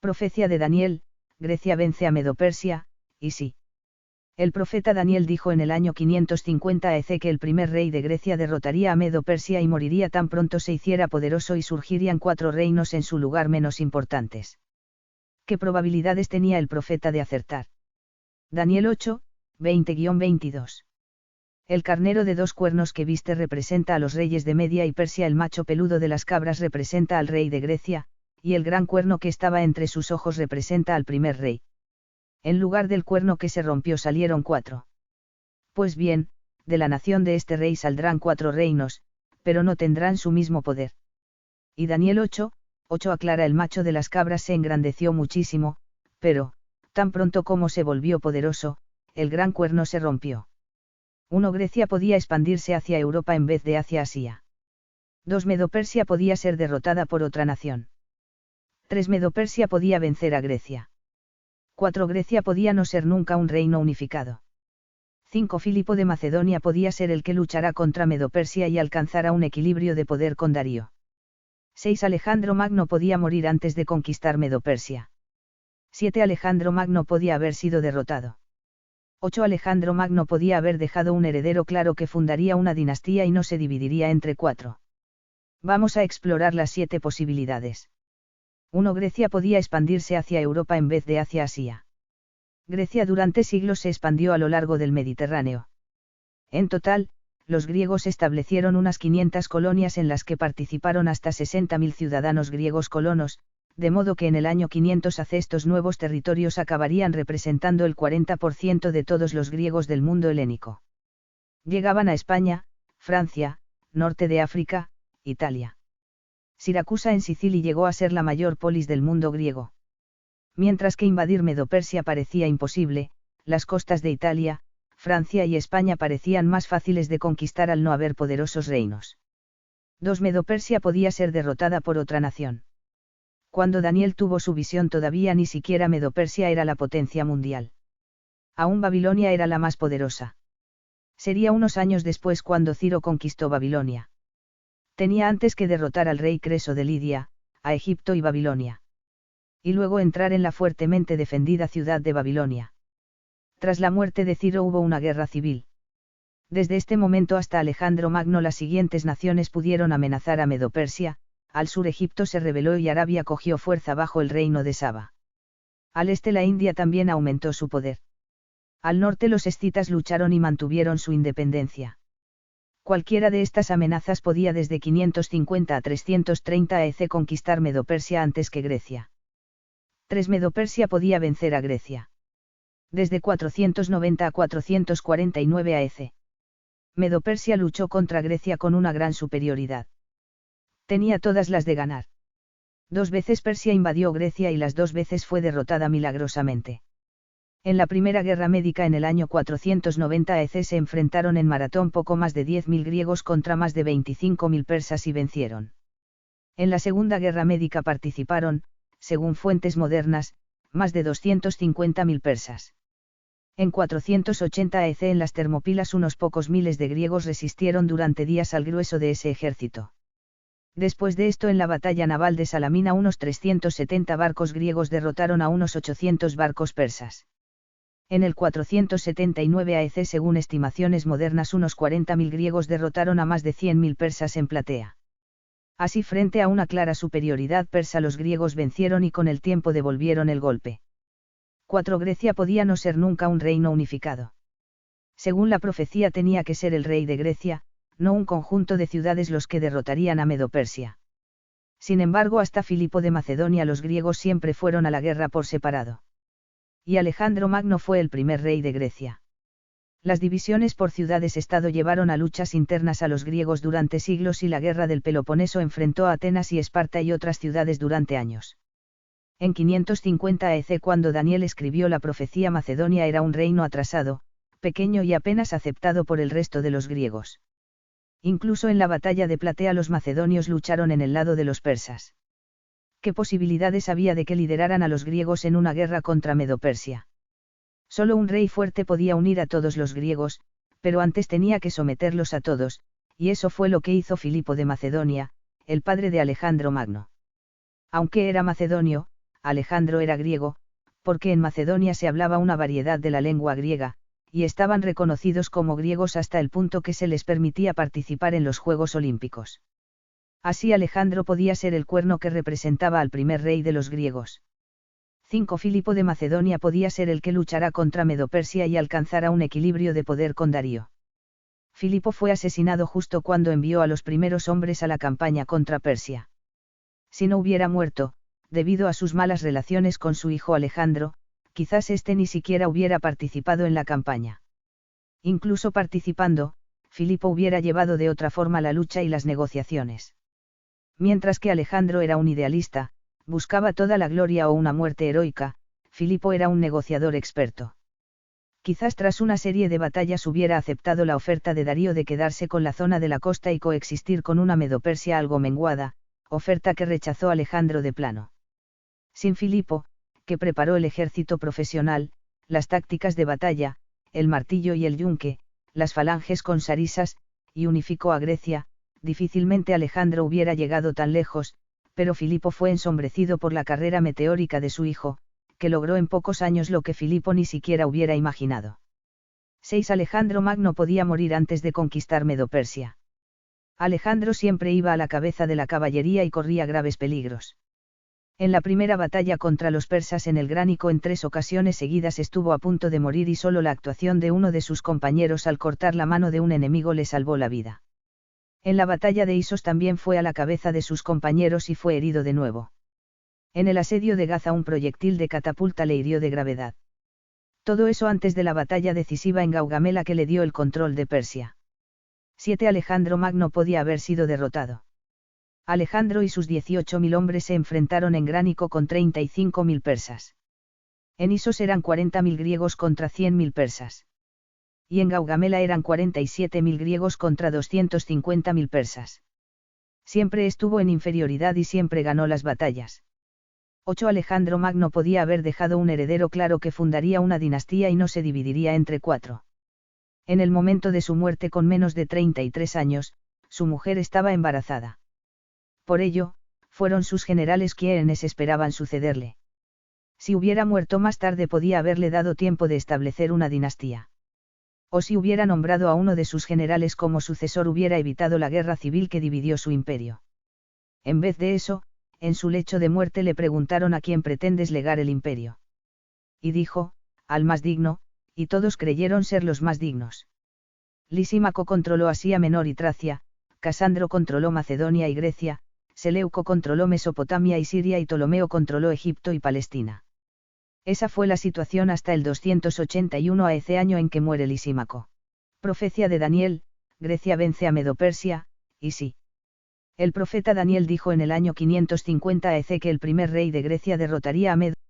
Profecía de Daniel, Grecia vence a Medo-Persia, y sí. El profeta Daniel dijo en el año 550 a.C. que el primer rey de Grecia derrotaría a Medo-Persia y moriría tan pronto se hiciera poderoso y surgirían 4 reinos en su lugar menos importantes. ¿Qué probabilidades tenía el profeta de acertar? Daniel 8, 20-22. El carnero de 2 cuernos que viste representa a los reyes de Media y Persia, el macho peludo de las cabras representa al rey de Grecia, y el gran cuerno que estaba entre sus ojos representa al primer rey. En lugar del cuerno que se rompió salieron 4. Pues bien, de la nación de este rey saldrán 4 reinos, pero no tendrán su mismo poder. Y Daniel 8, 8 aclara: el macho de las cabras se engrandeció muchísimo, pero, tan pronto como se volvió poderoso, el gran cuerno se rompió. 1. Grecia podía expandirse hacia Europa en vez de hacia Asia. 2. Medo-Persia podía ser derrotada por otra nación. 3. Medo-Persia podía vencer a Grecia. 4. Grecia podía no ser nunca un reino unificado. 5. Filipo de Macedonia podía ser el que luchará contra Medo-Persia y alcanzará un equilibrio de poder con Darío. 6. Alejandro Magno podía morir antes de conquistar Medo-Persia. 7. Alejandro Magno podía haber sido derrotado. 8. Alejandro Magno podía haber dejado un heredero claro que fundaría una dinastía y no se dividiría entre 4. Vamos a explorar las 7 posibilidades. 1. Grecia podía expandirse hacia Europa en vez de hacia Asia. Grecia durante siglos se expandió a lo largo del Mediterráneo. En total, los griegos establecieron unas 500 colonias en las que participaron hasta 60.000 ciudadanos griegos colonos, de modo que en el año 500 a.C. estos nuevos territorios acabarían representando el 40% de todos los griegos del mundo helénico. Llegaban a España, Francia, norte de África, Italia. Siracusa en Sicilia llegó a ser la mayor polis del mundo griego. Mientras que invadir Medo-Persia parecía imposible, las costas de Italia, Francia y España parecían más fáciles de conquistar al no haber poderosos reinos. 2. Medo-Persia podía ser derrotada por otra nación. Cuando Daniel tuvo su visión todavía ni siquiera Medo-Persia era la potencia mundial. Aún Babilonia era la más poderosa. Sería unos años después cuando Ciro conquistó Babilonia. Tenía antes que derrotar al rey Creso de Lidia, a Egipto y Babilonia. Y luego entrar en la fuertemente defendida ciudad de Babilonia. Tras la muerte de Ciro hubo una guerra civil. Desde este momento hasta Alejandro Magno las siguientes naciones pudieron amenazar a Medo-Persia. Al sur Egipto se rebeló y Arabia cogió fuerza bajo el reino de Saba. Al este la India también aumentó su poder. Al norte los escitas lucharon y mantuvieron su independencia. Cualquiera de estas amenazas podía desde 550 a 330 a.C. conquistar Medo-Persia antes que Grecia. 3. Medo-Persia podía vencer a Grecia. Desde 490 a 449 a.C. Medo-Persia luchó contra Grecia con una gran superioridad. Tenía todas las de ganar. 2 veces Persia invadió Grecia y las 2 veces fue derrotada milagrosamente. En la primera guerra médica en el año 490 a.C. se enfrentaron en Maratón poco más de 10.000 griegos contra más de 25.000 persas y vencieron. En la segunda guerra médica participaron, según fuentes modernas, más de 250.000 persas. En 480 a.C. en las Termópilas unos pocos miles de griegos resistieron durante días al grueso de ese ejército. Después de esto en la batalla naval de Salamina unos 370 barcos griegos derrotaron a unos 800 barcos persas. En el 479 a.C. según estimaciones modernas unos 40.000 griegos derrotaron a más de 100.000 persas en Platea. Así frente a una clara superioridad persa los griegos vencieron y con el tiempo devolvieron el golpe. 4. Grecia podía no ser nunca un reino unificado. Según la profecía tenía que ser el rey de Grecia, no un conjunto de ciudades los que derrotarían a Medo-Persia. Sin embargo, hasta Filipo de Macedonia los griegos siempre fueron a la guerra por separado. Y Alejandro Magno fue el primer rey de Grecia. Las divisiones por ciudades-estado llevaron a luchas internas a los griegos durante siglos y la guerra del Peloponeso enfrentó a Atenas y Esparta y otras ciudades durante años. En 550 a.C. cuando Daniel escribió la profecía Macedonia era un reino atrasado, pequeño y apenas aceptado por el resto de los griegos. Incluso en la batalla de Platea los macedonios lucharon en el lado de los persas. ¿Qué posibilidades había de que lideraran a los griegos en una guerra contra Medo-Persia? Solo un rey fuerte podía unir a todos los griegos, pero antes tenía que someterlos a todos, y eso fue lo que hizo Filipo de Macedonia, el padre de Alejandro Magno. Aunque era macedonio, Alejandro era griego, porque en Macedonia se hablaba una variedad de la lengua griega, y estaban reconocidos como griegos hasta el punto que se les permitía participar en los Juegos Olímpicos. Así Alejandro podía ser el cuerno que representaba al primer rey de los griegos. 5. Filipo de Macedonia podía ser el que luchará contra Medo-Persia y alcanzará un equilibrio de poder con Darío. Filipo fue asesinado justo cuando envió a los primeros hombres a la campaña contra Persia. Si no hubiera muerto, debido a sus malas relaciones con su hijo Alejandro, quizás éste ni siquiera hubiera participado en la campaña. Incluso participando, Filipo hubiera llevado de otra forma la lucha y las negociaciones. Mientras que Alejandro era un idealista, buscaba toda la gloria o una muerte heroica, Filipo era un negociador experto. Quizás tras una serie de batallas hubiera aceptado la oferta de Darío de quedarse con la zona de la costa y coexistir con una Medo-Persia algo menguada, oferta que rechazó Alejandro de plano. Sin Filipo, que preparó el ejército profesional, las tácticas de batalla, el martillo y el yunque, las falanges con sarisas, y unificó a Grecia, difícilmente Alejandro hubiera llegado tan lejos, pero Filipo fue ensombrecido por la carrera meteórica de su hijo, que logró en pocos años lo que Filipo ni siquiera hubiera imaginado. 6. Alejandro Magno podía morir antes de conquistar Medo-Persia. Alejandro siempre iba a la cabeza de la caballería y corría graves peligros. En la primera batalla contra los persas en el Gránico en 3 ocasiones seguidas estuvo a punto de morir y solo la actuación de uno de sus compañeros al cortar la mano de un enemigo le salvó la vida. En la batalla de Isos también fue a la cabeza de sus compañeros y fue herido de nuevo. En el asedio de Gaza un proyectil de catapulta le hirió de gravedad. Todo eso antes de la batalla decisiva en Gaugamela que le dio el control de Persia. 7. Alejandro Magno podía haber sido derrotado. Alejandro y sus 18.000 hombres se enfrentaron en Gránico con 35.000 persas. En Isos eran 40.000 griegos contra 100.000 persas. Y en Gaugamela eran 47.000 griegos contra 250.000 persas. Siempre estuvo en inferioridad y siempre ganó las batallas. 8. Alejandro Magno podía haber dejado un heredero claro que fundaría una dinastía y no se dividiría entre 4. En el momento de su muerte con menos de 33 años, su mujer estaba embarazada. Por ello, fueron sus generales quienes esperaban sucederle. Si hubiera muerto más tarde podía haberle dado tiempo de establecer una dinastía. O si hubiera nombrado a uno de sus generales como sucesor hubiera evitado la guerra civil que dividió su imperio. En vez de eso, en su lecho de muerte le preguntaron a quién pretendes legar el imperio. Y dijo, al más digno, y todos creyeron ser los más dignos. Lisímaco controló Asia Menor y Tracia, Casandro controló Macedonia y Grecia, Seleuco controló Mesopotamia y Siria y Ptolomeo controló Egipto y Palestina. Esa fue la situación hasta el 281 a.C. año en que muere Lisímaco. Profecía de Daniel, Grecia vence a Medo-Persia, y sí. El profeta Daniel dijo en el año 550 a.C. que el primer rey de Grecia derrotaría a Medo